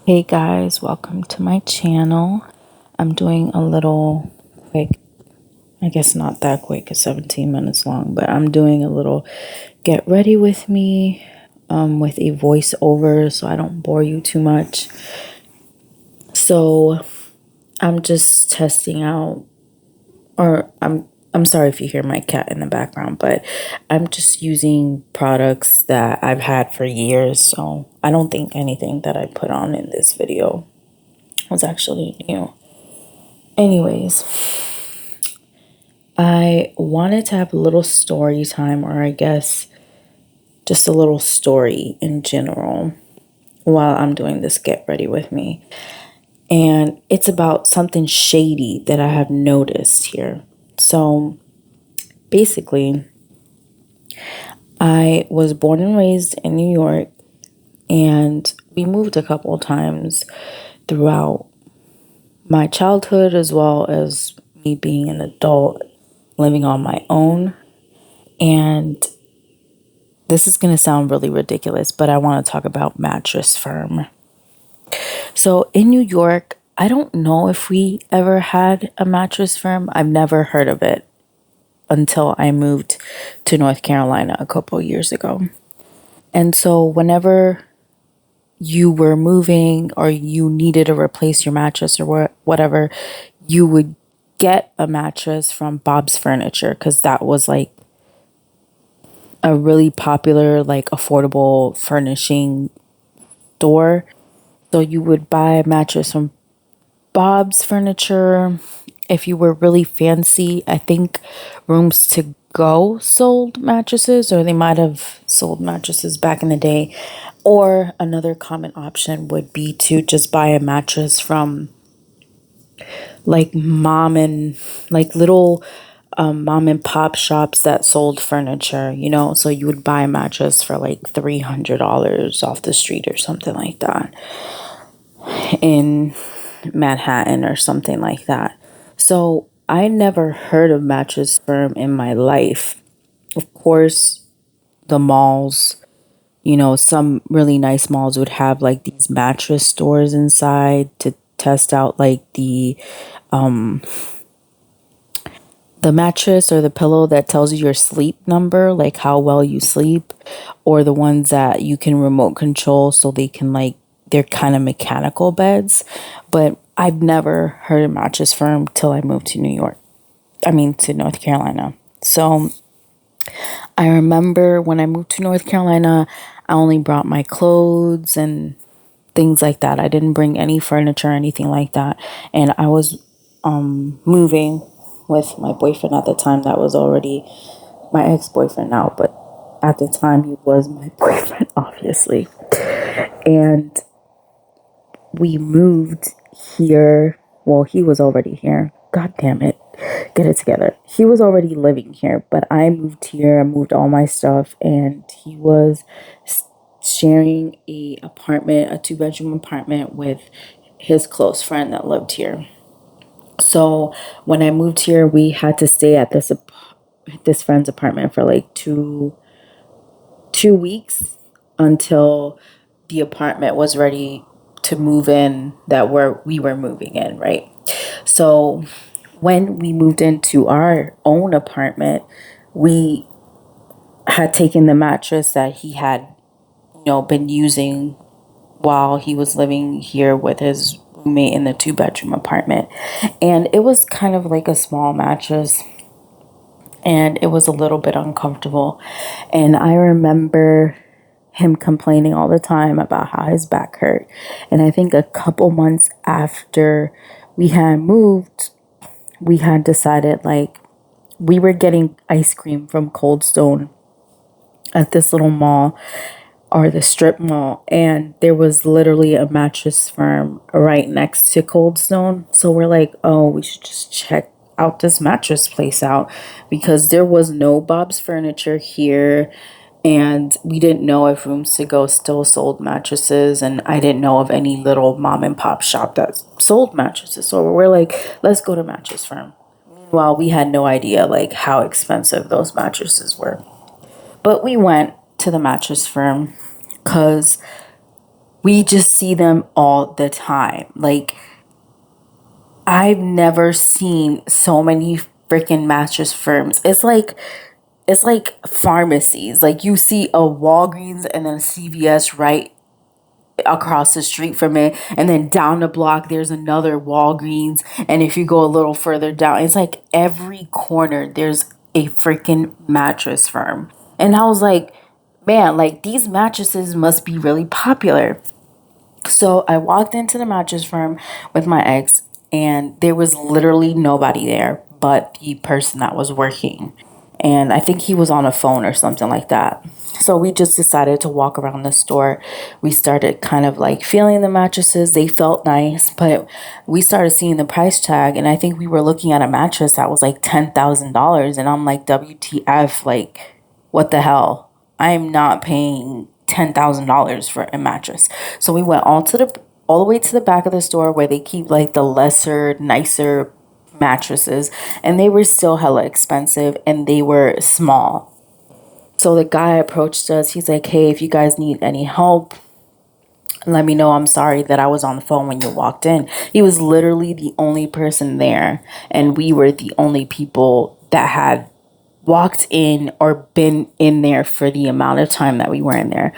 Hey guys, welcome to my channel. I'm doing a little quick, I guess not that quick, it's 17 minutes long, but I'm doing a little get ready with me with a voiceover so I don't bore you too much. So I'm just testing out, or I'm sorry if you hear my cat in the background, but I'm just using products that I've had for years. So I don't think anything that I put on in this video was actually new. Anyways, I wanted to have a little story time, or I guess just a little story in general while I'm doing this get ready with me. And it's about something shady that I have noticed here. So basically, I was born and raised in New York, and we moved a couple of times throughout my childhood as well as me being an adult living on my own. And this is going to sound really ridiculous, but I want to talk about Mattress Firm. So in New York, I don't know if we ever had a Mattress Firm. I've never heard of it until I moved to North Carolina a couple years ago. And so whenever you were moving or you needed to replace your mattress or whatever, you would get a mattress from Bob's Furniture, because that was like a really popular, like affordable furnishing store. So you would buy a mattress from Bob's Furniture. If you were really fancy, I think Rooms to Go sold mattresses, or they might have sold mattresses back in the day. Or another common option would be to just buy a mattress from like little mom and pop shops that sold furniture, so you would buy a mattress for like $300 off the street or something like that in Manhattan or something like that. So I never heard of Mattress Firm in my life. Of course, the malls, some really nice malls would have like these mattress stores inside to test out like the mattress or the pillow that tells you your sleep number, like how well you sleep, or the ones that you can remote control so they can they're kind of mechanical beds. But I've never heard of Mattress Firm till I moved to to North Carolina. So I remember when I moved to North Carolina, I only brought my clothes and things like that. I didn't bring any furniture or anything like that. And I was moving with my boyfriend at the time. That was already my ex-boyfriend now, but at the time he was my boyfriend, obviously. And we moved here. Well, he was already here. God damn it. Get it together. He was already living here, but I moved here. I moved all my stuff, and he was sharing a 2-bedroom apartment with his close friend that lived here. So when I moved here, we had to stay at this friend's apartment for like two weeks until the apartment was ready to move in, that we were moving in, right? So when we moved into our own apartment, we had taken the mattress that he had been using while he was living here with his roommate in the 2-bedroom apartment. And it was kind of like a small mattress, and it was a little bit uncomfortable. And I remember him complaining all the time about how his back hurt. And I think a couple months after we had moved, we had decided, like, we were getting ice cream from Cold Stone at this little mall, or the strip mall, and there was literally a Mattress Firm right next to Cold Stone. So we're like, oh, we should just check out this mattress place out, because there was no Bob's Furniture here, and we didn't know if Rooms to Go still sold mattresses, and I didn't know of any little mom and pop shop that sold mattresses. So we're like, let's go to Mattress Firm. Well, we had no idea like how expensive those mattresses were. But we went to the Mattress Firm because we just see them all the time. Like, I've never seen so many freaking mattress firms. It's like pharmacies. Like, you see a Walgreens and then a CVS right across the street from it, and then down the block there's another Walgreens, and if you go a little further down, it's like every corner there's a freaking mattress firm. And I was like, man, like, these mattresses must be really popular. So I walked into the mattress firm with my ex, and there was literally nobody there but the person that was working. And I think he was on a phone or something like that. So we just decided to walk around the store. We started kind of like feeling the mattresses. They felt nice, but we started seeing the price tag. And I think we were looking at a mattress that was like $10,000. And I'm like, WTF, like, what the hell? I am not paying $10,000 for a mattress. So we went all the way to the back of the store where they keep like the lesser, nicer mattresses, and they were still hella expensive and they were small. So the guy approached us. He's like, "Hey, if you guys need any help, let me know. I'm sorry that I was on the phone when you walked in." He was literally the only person there, and we were the only people that had walked in or been in there for the amount of time that we were in there.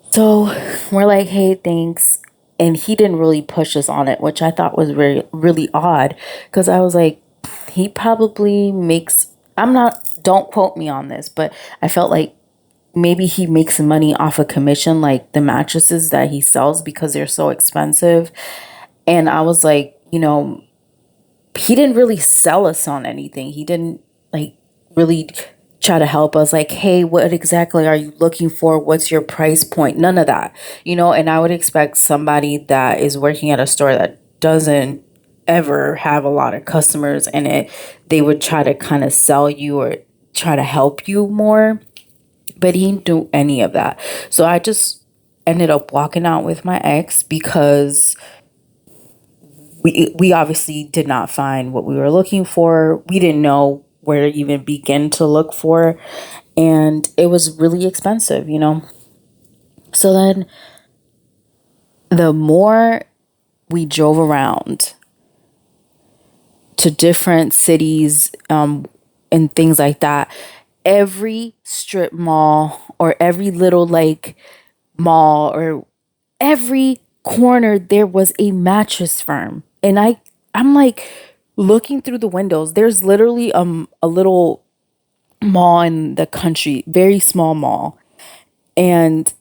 So we're like, "Hey, thanks." And he didn't really push us on it, which I thought was very, really odd, because I was like, he probably makes, I'm not, don't quote me on this, but I felt like maybe he makes money off a commission, like the mattresses that he sells because they're so expensive. And I was like, he didn't really sell us on anything. He didn't like really try to help us, like, "Hey, what exactly are you looking for? What's your price point?" None of that. And I would expect somebody that is working at a store that doesn't ever have a lot of customers in it, they would try to kind of sell you or try to help you more. But he didn't do any of that. So I just ended up walking out with my ex because we obviously did not find what we were looking for. We didn't know where to even begin to look for, and it was really expensive. So then the more we drove around to different cities, and things like that, every strip mall or every little like mall or every corner there was a mattress firm. And I'm like looking through the windows. There's literally a little mall in the country, very small mall, and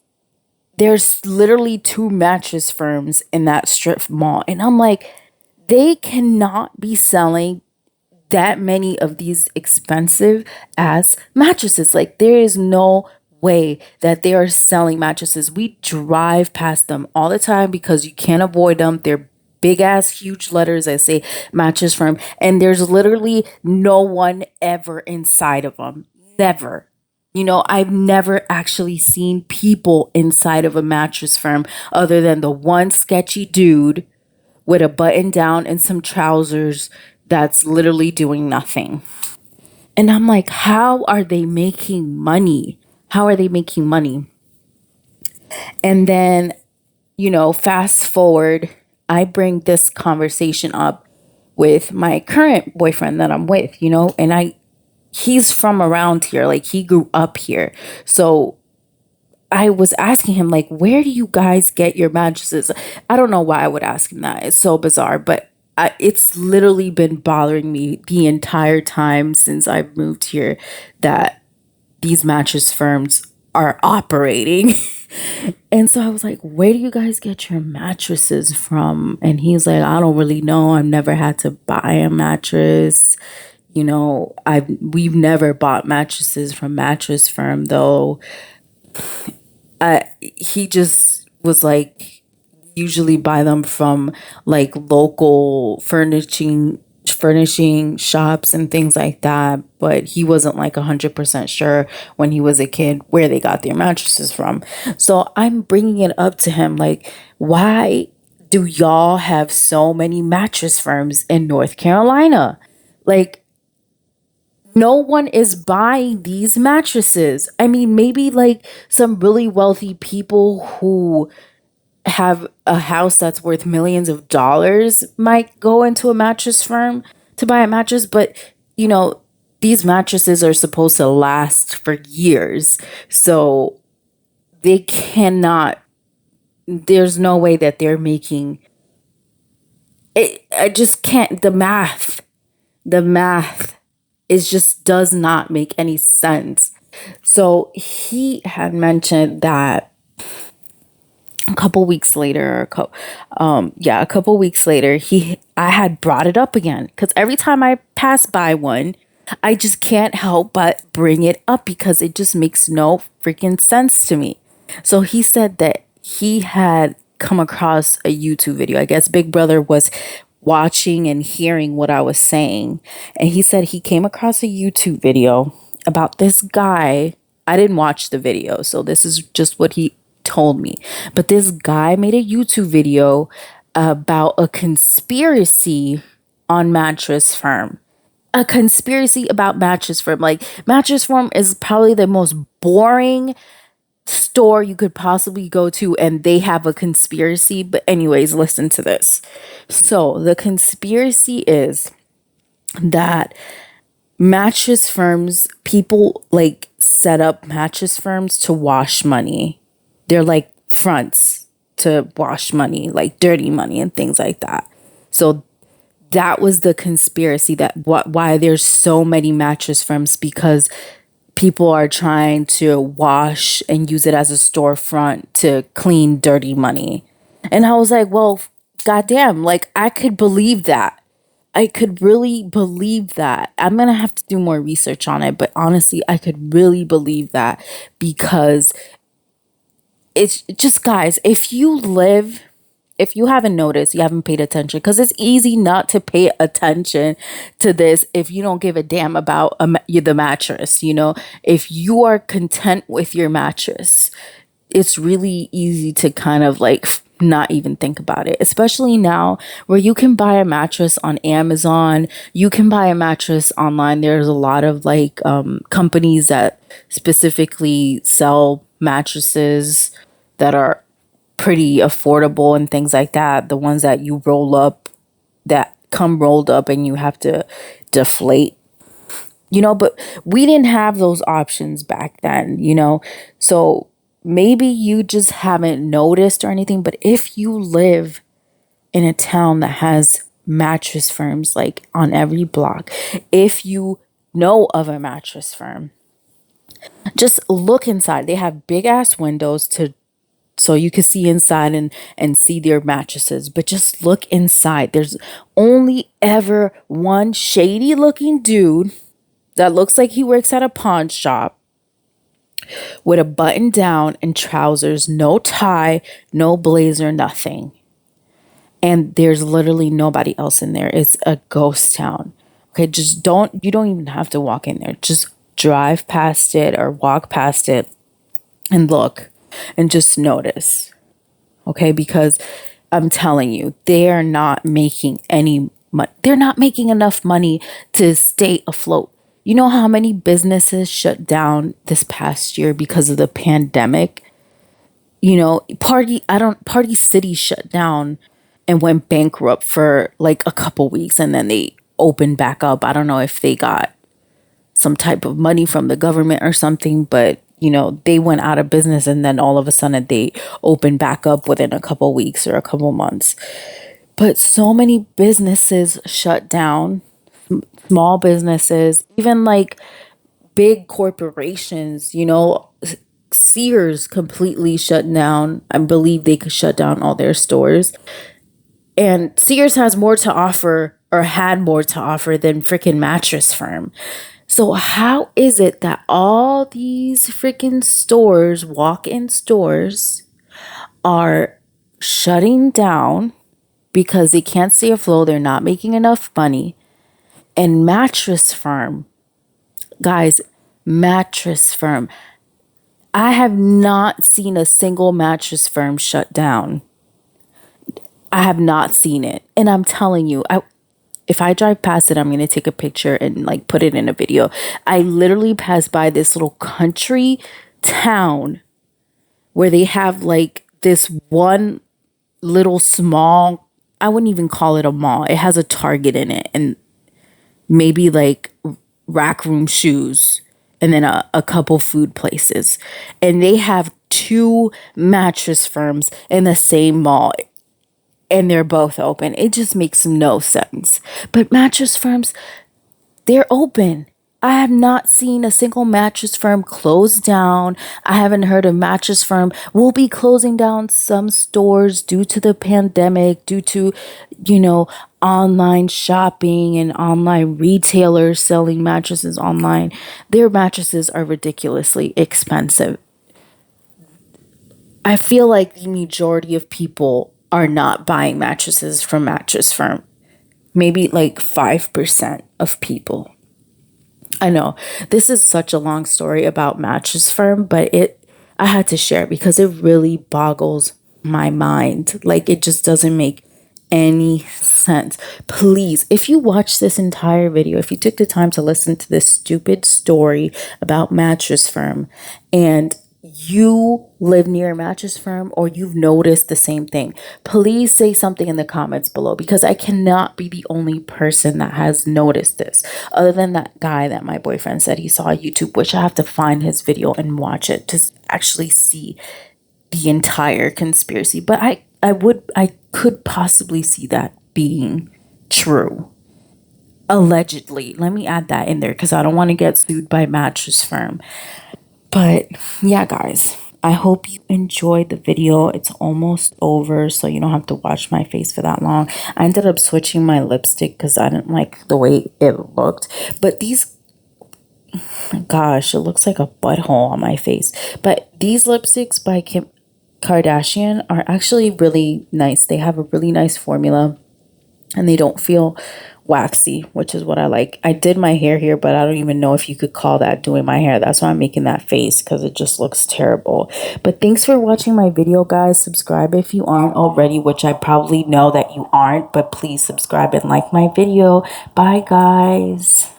there's literally two mattress firms in that strip mall. And I'm like, they cannot be selling that many of these expensive ass mattresses. Like, there is no way that they are selling mattresses. We drive past them all the time because you can't avoid them. They're big ass huge letters that say mattress firm, and there's literally no one ever inside of them. Never. I've never actually seen people inside of a mattress firm other than the one sketchy dude with a button down and some trousers that's literally doing nothing. And I'm like, how are they making money? How are they making money? And then, fast forward, I bring this conversation up with my current boyfriend that I'm with, and he's from around here, like he grew up here. So I was asking him, like, where do you guys get your mattresses? I don't know why I would ask him that. It's so bizarre, but it's literally been bothering me the entire time since I moved here that these mattress firms are operating. And so I was like, where do you guys get your mattresses from? And he's like, I don't really know. I've never had to buy a mattress. We've never bought mattresses from mattress firm though. He just was like, usually buy them from like local furnishing shops and things like that, but he wasn't like 100% sure when he was a kid where they got their mattresses from. So I'm bringing it up to him, like, why do y'all have so many mattress firms in North Carolina? Like, no one is buying these mattresses. I mean, maybe like some really wealthy people who have a house that's worth millions of dollars might go into a mattress firm to buy a mattress, but you know, these mattresses are supposed to last for years. So they cannot, there's no way that they're making it. I just can't, the math is just does not make any sense. So he had mentioned that a couple weeks later, a couple weeks later, I had brought it up again because every time I pass by one, I just can't help but bring it up because it just makes no freaking sense to me. So he said that he had come across a YouTube video. I guess Big Brother was watching and hearing what I was saying, and he said he came across a YouTube video about this guy. I didn't watch the video, so this is just what he told me. But this guy made a YouTube video about a conspiracy on Mattress Firm. A conspiracy about Mattress Firm. Like, Mattress Firm is probably the most boring store you could possibly go to, and they have a conspiracy. But anyways, listen to this. So the conspiracy is that mattress firms, people like set up mattress firms to wash money. They're like fronts to wash money, like dirty money and things like that. So that was the conspiracy, that why there's so many mattress firms, because people are trying to wash and use it as a storefront to clean dirty money. And I was like, well, goddamn, like I could believe that. I could really believe that. I'm going to have to do more research on it, but honestly, I could really believe that, because it's just, guys, if you haven't noticed, you haven't paid attention, because it's easy not to pay attention to this if you don't give a damn about the mattress. You know, if you are content with your mattress, it's really easy to kind of like not even think about it, especially now where you can buy a mattress on Amazon, you can buy a mattress online. There's a lot of like companies that specifically sell mattresses that are pretty affordable and things like that. The ones that you roll up, that come rolled up and you have to deflate, but we didn't have those options back then, so maybe you just haven't noticed or anything. But if you live in a town that has mattress firms like on every block, if you know of a mattress firm, just look inside. They have big ass windows so you can see inside and see their mattresses. But just look inside. There's only ever one shady looking dude that looks like he works at a pawn shop with a button down and trousers, no tie, no blazer, nothing. And there's literally nobody else in there. It's a ghost town. Okay, you don't even have to walk in there. Just drive past it or walk past it and look and just notice. Okay, because I'm telling you, they're not making any money. They're not making enough money to stay afloat. You know how many businesses shut down this past year because of the pandemic? Party City shut down and went bankrupt for like a couple weeks, and then they opened back up. I don't know if they got some type of money from the government or something, but they went out of business, and then all of a sudden they opened back up within a couple weeks or a couple months. But so many businesses shut down, small businesses, even like big corporations, Sears completely shut down. I believe they could shut down all their stores. And Sears has more to offer, or had more to offer, than freaking Mattress Firm. So how is it that all these freaking stores, walk-in stores, are shutting down because they can't stay afloat, they're not making enough money? And Mattress Firm, guys, Mattress Firm, I have not seen a single Mattress Firm shut down. I have not seen it. And I'm telling you, if I drive past it, I'm going to take a picture and like put it in a video. I literally passed by this little country town where they have like this one little small, I wouldn't even call it a mall. It has a Target in it and maybe like rack room shoes and then a couple food places. And they have two mattress firms in the same mall and they're both open. It just makes no sense. But mattress firms, they're open. I have not seen a single mattress firm close down. I haven't heard a mattress firm will be closing down some stores due to the pandemic, due to, online shopping and online retailers selling mattresses online. Their mattresses are ridiculously expensive. I feel like the majority of people are not buying mattresses from mattress firm. Maybe like 5% of people. I know this is such a long story about Mattress Firm, but I had to share because it really boggles my mind. Like it just doesn't make any sense. Please, if you watch this entire video, if you took the time to listen to this stupid story about Mattress Firm and you live near a mattress firm or you've noticed the same thing, please say something in the comments below because I cannot be the only person that has noticed this. Other than that guy that my boyfriend said he saw on YouTube, which I have to find his video and watch it to actually see the entire conspiracy. But I could possibly see that being true. Allegedly. Let me add that in there because I don't want to get sued by mattress firm. But yeah, guys, I hope you enjoyed the video. It's almost over, so you don't have to watch my face for that long. I ended up switching my lipstick because I didn't like the way it looked. But these, gosh, it looks like a butthole on my face. But these lipsticks by Kim Kardashian are actually really nice. They have a really nice formula and they don't feel waxy, which is what I like. I did my hair here, but I don't even know if you could call that doing my hair. That's why I'm making that face because it just looks terrible. But thanks for watching my video, guys. Subscribe if you aren't already, which I probably know that you aren't, but please subscribe and like my video. Bye, guys.